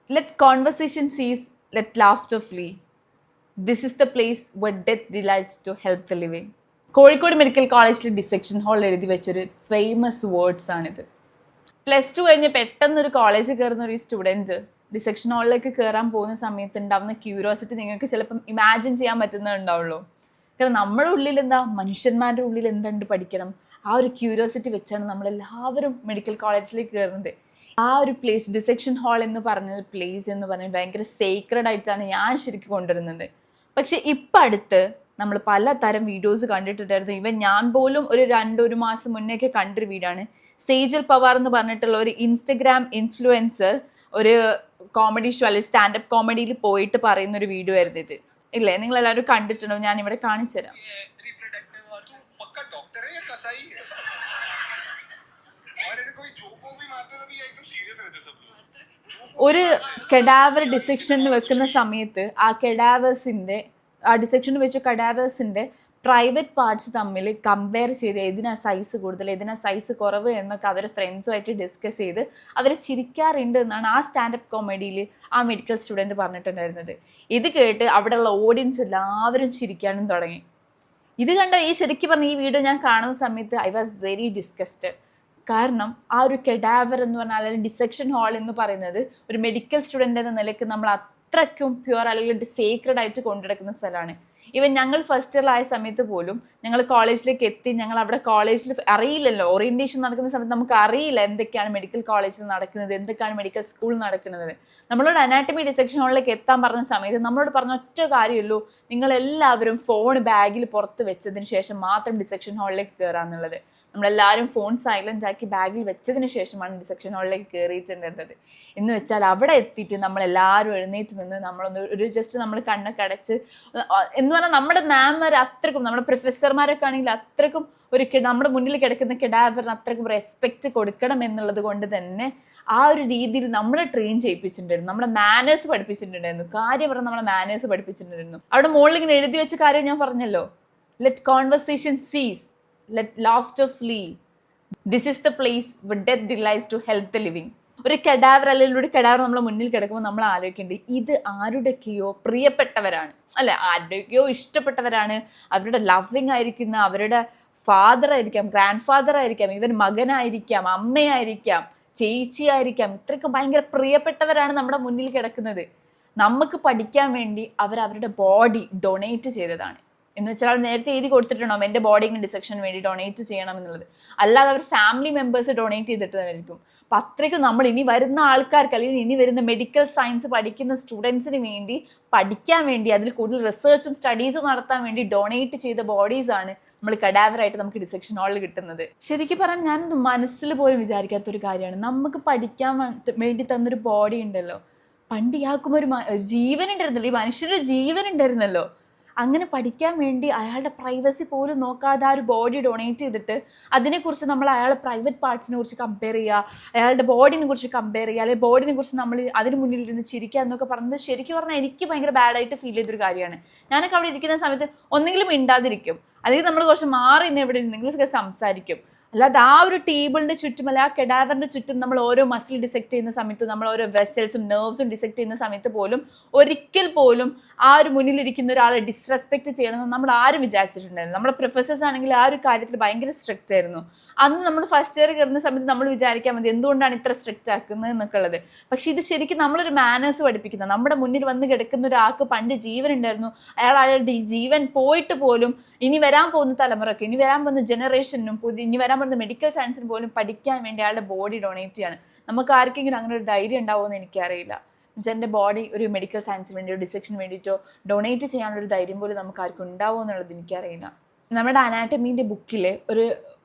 Let conversation cease, let laughter flee. This is the place where death delights to help the living. Kozhikode medical കോളേജിലെ dissection ഹാളിൽ എഴുതി വെച്ചൊരു famous words ആണിത്. +2 കഴിഞ്ഞ് പെട്ടെന്നൊരു കോളേജിൽ കയറുന്ന ഒരു സ്റ്റുഡൻറ്റ് ഡിസെക്ഷൻ ഹാളിലേക്ക് കയറാൻ പോകുന്ന സമയത്ത് ഉണ്ടാവുന്ന ക്യൂരിയോസിറ്റി നിങ്ങൾക്ക് ചിലപ്പം ഇമാജിൻ ചെയ്യാൻ പറ്റുന്നുണ്ടാവുള്ളൂ. കാരണം നമ്മുടെ ഉള്ളിൽ എന്താ, മനുഷ്യന്മാരുടെ ഉള്ളിൽ എന്തുണ്ട് പഠിക്കണം, ആ ഒരു ക്യൂരിയോസിറ്റി വെച്ചാണ് നമ്മളെല്ലാവരും മെഡിക്കൽ കോളേജിലേക്ക് കയറുന്നത്. ആ ഒരു പ്ലേസ്, ഡിസെക്ഷൻ ഹാൾ എന്ന് പറഞ്ഞ പ്ലേസ് എന്ന് പറഞ്ഞാൽ ഭയങ്കര സേക്രഡ് ആയിട്ടാണ് ഞാൻ ശരിക്കും കൊണ്ടുവരുന്നത്. പക്ഷെ ഇപ്പം അടുത്ത് നമ്മൾ പലതരം വീഡിയോസ് കണ്ടിട്ടുണ്ടായിരുന്നു. ഇവൻ ഞാൻ പോലും ഒരു മാസം മുന്നേയൊക്കെ കണ്ടൊരു വീഡിയോ ആണ്. സേജൽ പവാർ എന്ന് പറഞ്ഞിട്ടുള്ള ഒരു ഇൻസ്റ്റഗ്രാം ഇൻഫ്ലുവൻസർ ഒരു കോമഡി ഷോ അല്ലെങ്കിൽ സ്റ്റാൻഡപ്പ് കോമഡിയിൽ പോയിട്ട് പറയുന്ന ഒരു വീഡിയോ ആയിരുന്നു ഇത്. ഇല്ലേ, നിങ്ങൾ എല്ലാവരും കണ്ടിട്ടുണ്ടോ? ഞാൻ ഇവിടെ കാണിച്ചു തരാം. ഒരു കെഡാവർ ഡിസെക്ഷന് വെക്കുന്ന സമയത്ത് ആ ഡിസെക്ഷന് വെച്ച കെഡാവേഴ്സിന്റെ പ്രൈവറ്റ് പാർട്സ് തമ്മിൽ കമ്പയർ ചെയ്ത് ഏതിനാ സൈസ് കൂടുതൽ, ഏതിനാ സൈസ് കുറവ് എന്നൊക്കെ അവർ ഫ്രണ്ട്സുമായിട്ട് ഡിസ്കസ് ചെയ്ത് അവർ ചിരിക്കാറുണ്ട് എന്നാണ് ആ സ്റ്റാൻഡപ്പ് കോമഡിയിൽ ആ മെഡിക്കൽ സ്റ്റുഡൻറ്റ് പറഞ്ഞിട്ടുണ്ടായിരുന്നത്. ഇത് കേട്ട് അവിടെയുള്ള ഓഡിയൻസ് എല്ലാവരും ചിരിക്കാനും തുടങ്ങി. ഇത് കണ്ട ശരിക്കും പറഞ്ഞ ഈ വീഡിയോ ഞാൻ കാണുന്ന സമയത്ത് ഐ വാസ് വെരി ഡിസ്കസ്റ്റഡ്. കാരണം ആ ഒരു കെഡാവർ എന്ന് പറഞ്ഞാൽ, അല്ലെങ്കിൽ ഡിസെക്ഷൻ ഹാൾ എന്ന് പറയുന്നത് ഒരു മെഡിക്കൽ സ്റ്റുഡൻ്റ് എന്ന നിലയ്ക്ക് നമ്മൾ അത്രയ്ക്കും പ്യുവർ അല്ലെങ്കിൽ സേക്രഡ് ആയിട്ട് കൊണ്ടുനടക്കുന്ന സ്ഥലമാണ്. ഈവൻ ഞങ്ങൾ ഫസ്റ്റ് ഇയർ ആയ സമയത്ത് പോലും ഞങ്ങൾ കോളേജിലേക്ക് എത്തി, ഞങ്ങൾ അവിടെ കോളേജിൽ അറിയില്ലല്ലോ, ഓറിയന്റേഷൻ നടക്കുന്ന സമയത്ത് നമുക്ക് അറിയില്ല എന്തൊക്കെയാണ് മെഡിക്കൽ കോളേജിൽ നടക്കുന്നത്, എന്തൊക്കെയാണ് മെഡിക്കൽ സ്കൂളിൽ നടക്കുന്നത്. നമ്മളോട് അനാറ്റമി ഡിസെക്ഷൻ ഹാളിലേക്ക് എത്താൻ പറഞ്ഞ സമയത്ത് നമ്മളോട് പറഞ്ഞ ഒറ്റ കാര്യമുള്ളൂ, നിങ്ങളെല്ലാവരും ഫോൺ ബാഗിൽ പുറത്ത് വെച്ചതിന് ശേഷം മാത്രം ഡിസെക്ഷൻ ഹാളിലേക്ക് കയറാന്നുള്ളത്. നമ്മളെല്ലാവരും ഫോൺ സൈലന്റ് ആക്കി ബാഗിൽ വെച്ചതിന് ശേഷമാണ് ഡിസെക്ഷൻ ഹാളിലേക്ക് കയറിയിട്ടുണ്ടായിരുന്നത്. എന്ന് വെച്ചാൽ അവിടെ എത്തിയിട്ട് നമ്മളെല്ലാവരും എഴുന്നേറ്റ് നിന്ന് നമ്മളൊന്ന് ജസ്റ്റ് നമ്മൾ കണ്ണൊക്കെ അടച്ച് എന്ന് പറഞ്ഞാൽ നമ്മുടെ മാംമാർ അത്രക്കും, നമ്മുടെ പ്രൊഫസർമാരൊക്കെ ആണെങ്കിൽ അത്രക്കും നമ്മുടെ മുന്നിൽ കിടക്കുന്ന കെഡാവറിന് അത്രക്കും റെസ്പെക്റ്റ് കൊടുക്കണം എന്നുള്ളത് കൊണ്ട് തന്നെ ആ ഒരു രീതിയിൽ നമ്മളെ ട്രെയിൻ ചെയ്യിപ്പിച്ചിട്ടുണ്ടായിരുന്നു, നമ്മളെ മാനേഴ്സ് പഠിപ്പിച്ചിട്ടുണ്ടായിരുന്നു. കാര്യം പറഞ്ഞാൽ നമ്മളെ മാനേഴ്സ് പഠിപ്പിച്ചിട്ടുണ്ടായിരുന്നു. അവിടെ മുകളിൽ ഇങ്ങനെ എഴുതി വെച്ച കാര്യം ഞാൻ പറഞ്ഞല്ലോ, ലെറ്റ് കോൺവെർസേഷൻ സീസ്, let laughter flee. This is the place where death delights to help the living. ഒരു കെഡാവർ അല്ലെങ്കിൽ ഒരു കെഡാവർ നമ്മുടെ മുന്നിൽ കിടക്കുമ്പോൾ നമ്മൾ ആലോചിക്കേണ്ടത് ഇത് ആരുടെയൊക്കെയോ പ്രിയപ്പെട്ടവരാണ്, അല്ലെ, ആരുടെയൊക്കെയോ ഇഷ്ടപ്പെട്ടവരാണ്, അവരുടെ ലവിങ് ആയിരിക്കുന്ന, അവരുടെ ഫാദർ ആയിരിക്കാം, ഗ്രാൻഡ് ഫാദർ ആയിരിക്കാം, ഇവൻ മകനായിരിക്കാം, അമ്മയായിരിക്കാം, ചേച്ചിയായിരിക്കാം, ഇത്രയ്ക്ക് ഭയങ്കര പ്രിയപ്പെട്ടവരാണ് നമ്മുടെ മുന്നിൽ കിടക്കുന്നത്. നമുക്ക് പഠിക്കാൻ വേണ്ടി അവരുടെ ബോഡി ഡൊണേറ്റ് ചെയ്തതാണ്. എന്ന് വെച്ചാൽ നേരത്തെ എഴുതി കൊടുത്തിട്ടുണ്ടാവും എൻ്റെ ബോഡി ഇങ്ങനെ ഡിസെക്ഷന് വേണ്ടി ഡൊണേറ്റ് ചെയ്യണം എന്നുള്ളത്. അല്ലാതെ അവർ ഫാമിലി മെമ്പേഴ്സ് ഡൊണേറ്റ് ചെയ്തിട്ട് തന്നെയായിരിക്കും. അപ്പം അത്രയ്ക്കും നമ്മൾ ഇനി വരുന്ന ആൾക്കാർക്ക്, അല്ലെങ്കിൽ ഇനി വരുന്ന മെഡിക്കൽ സയൻസ് പഠിക്കുന്ന സ്റ്റുഡൻസിന് വേണ്ടി പഠിക്കാൻ വേണ്ടി, അതിൽ കൂടുതൽ റിസർച്ചും സ്റ്റഡീസും നടത്താൻ വേണ്ടി ഡൊണേറ്റ് ചെയ്ത ബോഡീസാണ് നമ്മൾ കഡാവറായിട്ട് നമുക്ക് ഡിസെക്ഷൻ ഹാളിൽ കിട്ടുന്നത്. ശരിക്കും പറഞ്ഞാൽ ഞാനൊന്നും മനസ്സിൽ പോലും വിചാരിക്കാത്തൊരു കാര്യമാണ്, നമുക്ക് പഠിക്കാൻ വേണ്ടി തന്നൊരു ബോഡി ഉണ്ടല്ലോ. പണ്ട് ഇയാൾക്കും ഒരു ജീവൻ ഉണ്ടായിരുന്നല്ലോ, ഈ മനുഷ്യരുടെ ജീവൻ ഉണ്ടായിരുന്നല്ലോ. അങ്ങനെ പഠിക്കാൻ വേണ്ടി അയാളുടെ പ്രൈവസി പോലും നോക്കാതെ ആ ഒരു ബോഡി ഡൊണേറ്റ് ചെയ്തിട്ട് അതിനെക്കുറിച്ച് നമ്മൾ അയാളുടെ പ്രൈവറ്റ് പാർട്സിനെ കുറിച്ച് കമ്പയർ ചെയ്യുക, അയാളുടെ ബോഡിനെ കുറിച്ച് കമ്പയർ ചെയ്യുക, അല്ലെങ്കിൽ ബോഡിനെ കുറിച്ച് നമ്മൾ അതിന് മുന്നിൽ ഇരുന്ന് ചിരിക്കുക എന്നൊക്കെ പറഞ്ഞത് ശരിക്കും പറഞ്ഞാൽ എനിക്ക് ഭയങ്കര ബാഡായിട്ട് ഫീൽ ചെയ്തൊരു കാര്യമാണ്. ഞാനൊക്കെ അവിടെ ഇരിക്കുന്ന സമയത്ത് ഒന്നെങ്കിലും മിണ്ടാതിരിക്കും, അല്ലെങ്കിൽ നമ്മൾ കുറച്ച് മാറി നിന്ന് എവിടെ എന്തെങ്കിലും സംസാരിക്കും. അല്ലാതെ ആ ഒരു ടേബിളിന്റെ ചുറ്റും, അല്ല ആ കെഡാവറിന്റെ ചുറ്റും നമ്മൾ ഓരോ മസിൽ ഡിസെക്ട് ചെയ്യുന്ന സമയത്തും, നമ്മൾ ഓരോ വെസൽസും നെർവ്സും ഡിസെക്ട് ചെയ്യുന്ന സമയത്ത് പോലും ഒരിക്കൽ പോലും ആ ഒരു മുന്നിലിരിക്കുന്ന ഒരാളെ ഡിസ്റെസ്പെക്ട് ചെയ്യണമെന്ന് നമ്മൾ ആരും വിചാരിച്ചിട്ടുണ്ടായിരുന്നു. നമ്മുടെ പ്രൊഫസേഴ്സ് ആണെങ്കിൽ ആ ഒരു കാര്യത്തിൽ ഭയങ്കര സ്ട്രിക്റ്റ് ആയിരുന്നു. അന്ന് നമ്മൾ ഫസ്റ്റ് ഇയർ കയറുന്ന സമയത്ത് നമ്മൾ വിചാരിക്കാൻ മതി എന്തുകൊണ്ടാണ് ഇത്ര സ്ട്രിക്റ്റ് ആക്കുന്നത് എന്നൊക്കെ ഉള്ളത്. പക്ഷെ ഇത് ശരിക്കും നമ്മളൊരു മാനേഴ്സ് പഠിപ്പിക്കുന്നത്. നമ്മുടെ മുന്നിൽ വന്ന് കിടക്കുന്ന ഒരാൾക്ക് പണ്ട് ജീവൻ ഉണ്ടായിരുന്നു, അയാളുടെ ഈ ജീവൻ പോയിട്ട് പോലും ഇനി വരാൻ പോകുന്ന തലമുറയ്ക്ക്, ഇനി വരാൻ പോകുന്ന ജനറേഷനും ഇനി വരാൻ പോകുന്ന മെഡിക്കൽ സയൻസിന് പോലും പഠിക്കാൻ വേണ്ടി അയാളുടെ ബോഡി ഡൊണേറ്റ് ചെയ്യാണ്. നമുക്ക് ആർക്കെങ്കിലും അങ്ങനെ ഒരു ധൈര്യം ഉണ്ടാവുമെന്ന് എനിക്കറിയില്ല. എൻ്റെ ബോഡി ഒരു മെഡിക്കൽ സയൻസിന് വേണ്ടിയോ ഡിസെക്ഷന് വേണ്ടിയിട്ടോ ഡൊണേറ്റ് ചെയ്യാനുള്ളൊരു ധൈര്യം പോലും നമുക്ക് ആർക്കും ഉണ്ടാവുമോ എന്നുള്ളത് എനിക്കറിയില്ല. നമ്മുടെ അനാറ്റമീൻ്റെ ബുക്കിൽ ഒരു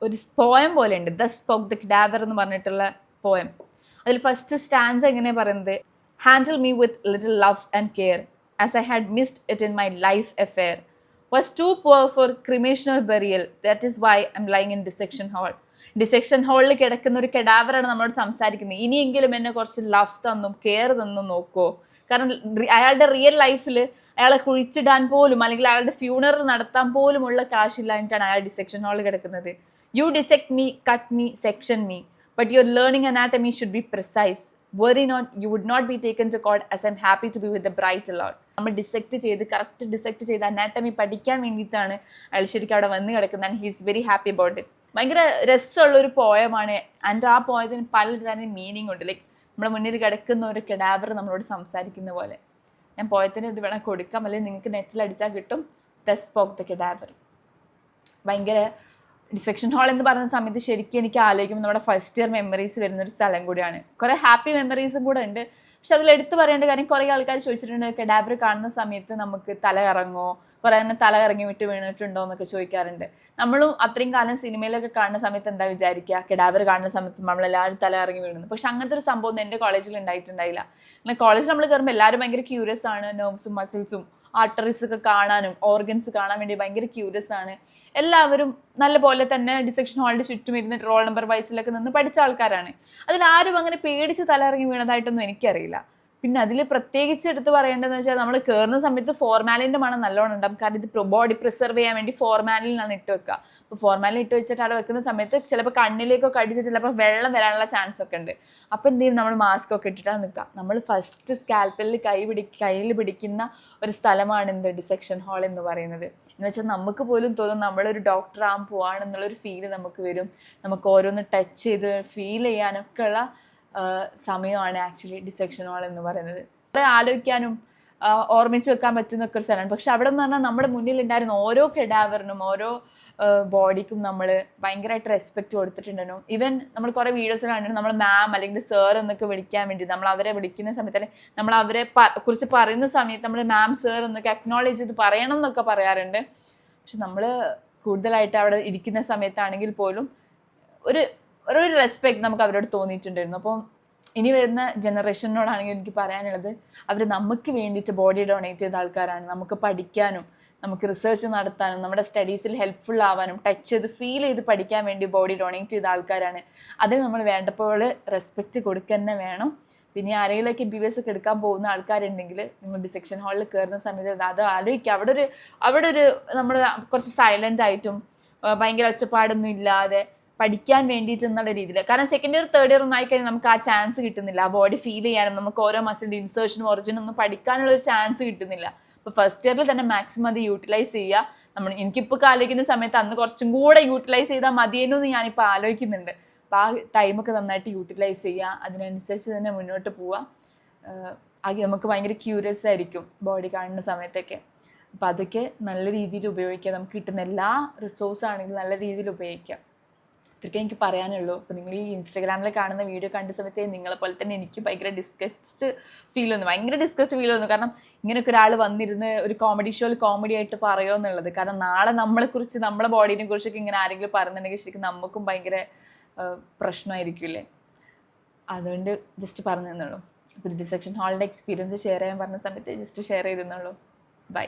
പോയം പോലെ ഉണ്ട്, ദ സ്പോക്ക് ദ കഡാവർ എന്ന് പറഞ്ഞിട്ടുള്ള പോയം. അതിൽ ഫസ്റ്റ് സ്റ്റാൻസ് എങ്ങനെ പറയുന്നത്, handle me with little love and care as I had missed it in my life affair, was too poor for cremation or burial, that is why I'm lying in dissection hall. Dissection ഹാളിൽ കിടക്കുന്ന ഒരു കെഡാവറാണ് നമ്മളോട് സംസാരിക്കുന്നത്. ഇനിയെങ്കിലും എന്നെ കുറച്ച് love തന്നും care തന്നും നോക്കുമോ? കാരണം അയാളുടെ റിയൽ ലൈഫിൽ അയാളെ കുഴിച്ചിടാൻ പോലും, അല്ലെങ്കിൽ അയാളുടെ ഫ്യൂണറൽ നടത്താൻ പോലുമുള്ള കാശില്ലാഞ്ഞിട്ടാണ് അയാൾ ഡിസെക്ഷൻ ഹാളിൽ കിടക്കുന്നത്. You dissect me, cut me, section me, but your learning anatomy should be precise. you would not be taken to court as I'm happy to be with the bride alone. നമ്മൾ correct dissect ചെയ്ത് anatomy പഠിക്കാൻ വേണ്ടിയിട്ടാണ് അയാൾ ശരിക്കും അവിടെ വന്ന് കിടക്കുന്നത്. And he's very happy about it. ഭയങ്കര രസമുള്ളൊരു പോയമാണ്. ആൻഡ് ആ പോയതിന് പലതരം മീനിങ് ഉണ്ട്. ലൈക്ക് നമ്മുടെ മുന്നിൽ കിടക്കുന്ന ഒരു കെഡാവർ നമ്മളോട് സംസാരിക്കുന്ന പോലെ. ഞാൻ പോയതിന് ഇത് വേണം കൊടുക്കാം, അല്ലെങ്കിൽ നിങ്ങൾക്ക് നെറ്റിൽ അടിച്ചാൽ കിട്ടും. The spoke the cadaver. ഭയങ്കര ഡിസെക്ഷൻ ഹാൾ എന്ന് പറയുന്ന സമയത്ത് ശരിക്കും എനിക്ക് ആലോചിക്കുമ്പോൾ നമ്മുടെ ഫസ്റ്റ് ഇയർ മെമ്മറീസ് വരുന്നൊരു സ്ഥലം കൂടിയാണ്. കുറേ ഹാപ്പി മെമ്മറീസും കൂടെ ഉണ്ട്. പക്ഷെ അതിൽ എടുത്ത് പറയേണ്ട കാര്യം, കുറേ ആൾക്കാർ ചോദിച്ചിട്ടുണ്ട് കെഡാവർ കാണുന്ന സമയത്ത് നമുക്ക് തല കറങ്ങോ, കുറേ തന്നെ തല കറങ്ങി വിട്ട് വീണിട്ടുണ്ടോ എന്നൊക്കെ ചോദിക്കാറുണ്ട്. നമ്മളും അത്രയും കാലം സിനിമയിലൊക്കെ കാണുന്ന സമയത്ത് എന്താ വിചാരിക്കുക, കെഡാവർ കാണുന്ന സമയത്ത് നമ്മളെല്ലാവരും തല കറങ്ങി വീഴുന്നു. പക്ഷെ അങ്ങനത്തെ ഒരു സംഭവം ഒന്നും എൻ്റെ കോളേജിൽ ഉണ്ടായിട്ടുണ്ടായില്ല. എന്നാൽ കോളേജിൽ നമ്മൾ കയറുമ്പോൾ എല്ലാവരും ഭയങ്കര ക്യൂരിയസ് ആണ്. നെർവ്സും മസിൽസും ആർട്ടറീസ് ഒക്കെ കാണാനും ഓർഗൻസ് കാണാൻ വേണ്ടി ഭയങ്കര ക്യൂരിയസ് ആണ്. എല്ലാവരും നല്ല പോലെ തന്നെ ഡിസെക്ഷൻ ഹാളിന്റെ ചുറ്റും ഇരുന്നിട്ട് റോൾ നമ്പർ വൈസിലൊക്കെ നിന്ന് പഠിച്ച ആൾക്കാരാണ്. അതിലാരും അങ്ങനെ പേടിച്ച് തലയിറങ്ങി വീണതായിട്ടൊന്നും എനിക്കറിയില്ല. പിന്നെ അതിൽ പ്രത്യേകിച്ച് എടുത്ത് പറയേണ്ടതെന്ന് വെച്ചാൽ, നമ്മൾ കയറുന്ന സമയത്ത് ഫോർമാലിൻ്റെ മണം നല്ലോണം ഉണ്ടാകും. കാരണം ഇത് ബോഡി പ്രിസർവ് ചെയ്യാൻ വേണ്ടി ഫോർമാലിനാണ് ഇട്ട് വെക്കുക. അപ്പോൾ ഫോർമാലിൻ ഇട്ട് വെച്ചിട്ട് അവിടെ വെക്കുന്ന സമയത്ത് ചിലപ്പോൾ കണ്ണിലേക്കൊക്കെ അടിച്ച് ചിലപ്പോൾ വെള്ളം വരാനുള്ള ചാൻസ് ഒക്കെ ഉണ്ട്. അപ്പോൾ എന്ത് ചെയ്യും, നമ്മൾ മാസ്ക് ഒക്കെ ഇട്ടിട്ടാണ് നിൽക്കുക. നമ്മൾ ഫസ്റ്റ് സ്കാൽപ്പലിൽ കയ്യിൽ പിടിക്കുന്ന ഒരു സ്ഥലമാണ് എന്ത് ഡിസെക്ഷൻ ഹാൾ എന്ന് പറയുന്നത്. എന്ന് വെച്ചാൽ നമുക്ക് പോലും തോന്നും നമ്മളൊരു ഡോക്ടർ ആകാൻ പോവാണെന്നുള്ളൊരു ഫീല് നമുക്ക് വരും. നമുക്ക് ഓരോന്ന് ടച്ച് ചെയ്ത് ഫീൽ ചെയ്യാനൊക്കെ ഉള്ള സമയമാണ് ആക്ച്വലി ഡിസെക്ഷൻ ഹാൾ എന്ന് പറയുന്നത്. കുറേ ആലോചിക്കാനും ഓർമ്മിച്ച് വെക്കാൻ പറ്റുന്നൊക്കെ ഒരു സ്ഥലമാണ്. പക്ഷെ അവിടെ എന്ന് പറഞ്ഞാൽ നമ്മുടെ മുന്നിലുണ്ടായിരുന്ന ഓരോ കെഡാവറിനും ഓരോ ബോഡിക്കും നമ്മൾ ഭയങ്കരമായിട്ട് റെസ്പെക്റ്റ് കൊടുത്തിട്ടുണ്ടായിരുന്നു. ഈവൻ നമ്മൾ കുറേ വീഡിയോസിൽ കണ്ടിട്ട് നമ്മൾ മാം അല്ലെങ്കിൽ സർ എന്നൊക്കെ വിളിക്കാൻ വേണ്ടി നമ്മൾ അവരെ വിളിക്കുന്ന സമയത്ത്, നമ്മൾ അവരെ കുറിച്ച് പറയുന്ന സമയത്ത് നമ്മൾ മാം സർ എന്നൊക്കെ അക്നോളേജ് ചെയ്ത് പറയണം എന്നൊക്കെ പറയാറുണ്ട്. പക്ഷെ നമ്മൾ കൂടുതലായിട്ട് അവിടെ ഇരിക്കുന്ന സമയത്താണെങ്കിൽ പോലും ഒരു റെസ്പെക്ട് നമുക്ക് അവരോട് തോന്നിയിട്ടുണ്ടായിരുന്നു. അപ്പം ഇനി വരുന്ന ജനറേഷനോടാണെങ്കിൽ എനിക്ക് പറയാനുള്ളത്, അവർ നമുക്ക് വേണ്ടിയിട്ട് ബോഡി ഡൊണേറ്റ് ചെയ്ത ആൾക്കാരാണ്. നമുക്ക് പഠിക്കാനും നമുക്ക് റിസർച്ച് നടത്താനും നമ്മുടെ സ്റ്റഡീസിൽ ഹെൽപ്ഫുൾ ആവാനും ടച്ച് ചെയ്ത് ഫീൽ ചെയ്ത് പഠിക്കാൻ വേണ്ടി ബോഡി ഡൊണേറ്റ് ചെയ്ത ആൾക്കാരാണ്. അതിന് നമ്മൾ വേണ്ടപ്പോൾ റെസ്പെക്റ്റ് കൊടുക്കുക തന്നെ വേണം. പിന്നെ ആരെങ്കിലുമൊക്കെ MBBS ഒക്കെ എടുക്കാൻ പോകുന്ന ആൾക്കാരുണ്ടെങ്കിൽ നിങ്ങൾ ഡിസെക്ഷൻ ഹാളിൽ കയറുന്ന സമയത്ത് അത് ആലോചിക്കുക. അവിടെ ഒരു നമ്മൾ കുറച്ച് സൈലൻ്റ് ആയിട്ടും ഭയങ്കര ഒച്ചപ്പാടൊന്നും ഇല്ലാതെ പഠിക്കാൻ വേണ്ടിയിട്ട് എന്നുള്ള രീതിയിൽ. കാരണം സെക്കൻഡ് ഇയർ തേർഡ് ഇയർ ഒന്നും ആയിക്കഴിഞ്ഞാൽ നമുക്ക് ആ ചാൻസ് കിട്ടുന്നില്ല. ആ ബോഡി ഫീൽ ചെയ്യാനും നമുക്ക് ഓരോ മസിലിൻ്റെ ഇൻസേർഷനും ഒറിജിനും ഒന്നും പഠിക്കാനുള്ള ഒരു ചാൻസ് കിട്ടുന്നില്ല. അപ്പോൾ ഫസ്റ്റ് ഇയറിൽ തന്നെ മാക്സിമം അത് യൂട്ടിലൈസ് ചെയ്യുക. എനിക്കിപ്പോൾ ആലോചിക്കുന്ന സമയത്ത് അന്ന് കുറച്ചും കൂടെ യൂട്ടിലൈസ് ചെയ്താൽ മതിയെന്നു എന്ന് ഞാനിപ്പോൾ ആലോചിക്കുന്നുണ്ട്. അപ്പോൾ ആ ടൈമൊക്കെ നന്നായിട്ട് യൂട്ടിലൈസ് ചെയ്യുക, അതിനനുസരിച്ച് തന്നെ മുന്നോട്ട് പോവുക. നമുക്ക് ഭയങ്കര ക്യൂരിയസ് ആയിരിക്കും ബോഡി കാണുന്ന സമയത്തൊക്കെ. അപ്പോൾ അതൊക്കെ നല്ല രീതിയിൽ ഉപയോഗിക്കുക. നമുക്ക് കിട്ടുന്ന എല്ലാ റിസോഴ്സ് ആണെങ്കിലും നല്ല രീതിയിൽ ഉപയോഗിക്കാം. ഇതൊക്കെ എനിക്ക് പറയാനുള്ളൂ. അപ്പോൾ നിങ്ങൾ ഈ ഇൻസ്റ്റാഗ്രാമിൽ കാണുന്ന വീഡിയോ കണ്ട സമയത്ത് നിങ്ങളെപ്പോലെ തന്നെ എനിക്ക് ഭയങ്കര ഡിസ്കസ്ഡ് ഫീൽ വന്നു. കാരണം ഇങ്ങനെയൊക്കെ ഒരാൾ വന്നിരുന്ന് ഒരു കോമഡി ഷോയിൽ കോമഡി ആയിട്ട് പറയുമോ എന്നുള്ളത്. കാരണം നാളെ നമ്മളെക്കുറിച്ച്, നമ്മളെ ബോഡീനെ കുറിച്ചൊക്കെ ഇങ്ങനെ ആരെങ്കിലും പറയുന്നുണ്ടെങ്കിൽ ശരിക്കും നമുക്കും ഭയങ്കര പ്രശ്നമായിരിക്കില്ലേ. അതുകൊണ്ട് ജസ്റ്റ് പറഞ്ഞു തന്നുള്ളൂ. അപ്പോൾ ഡിസെക്ഷൻ ഹാളിൻ്റെ എക്സ്പീരിയൻസ് ഷെയർ ചെയ്യാൻ പറഞ്ഞ സമയത്ത് ജസ്റ്റ് ഷെയർ ചെയ്തെന്നുള്ളൂ. ബൈ.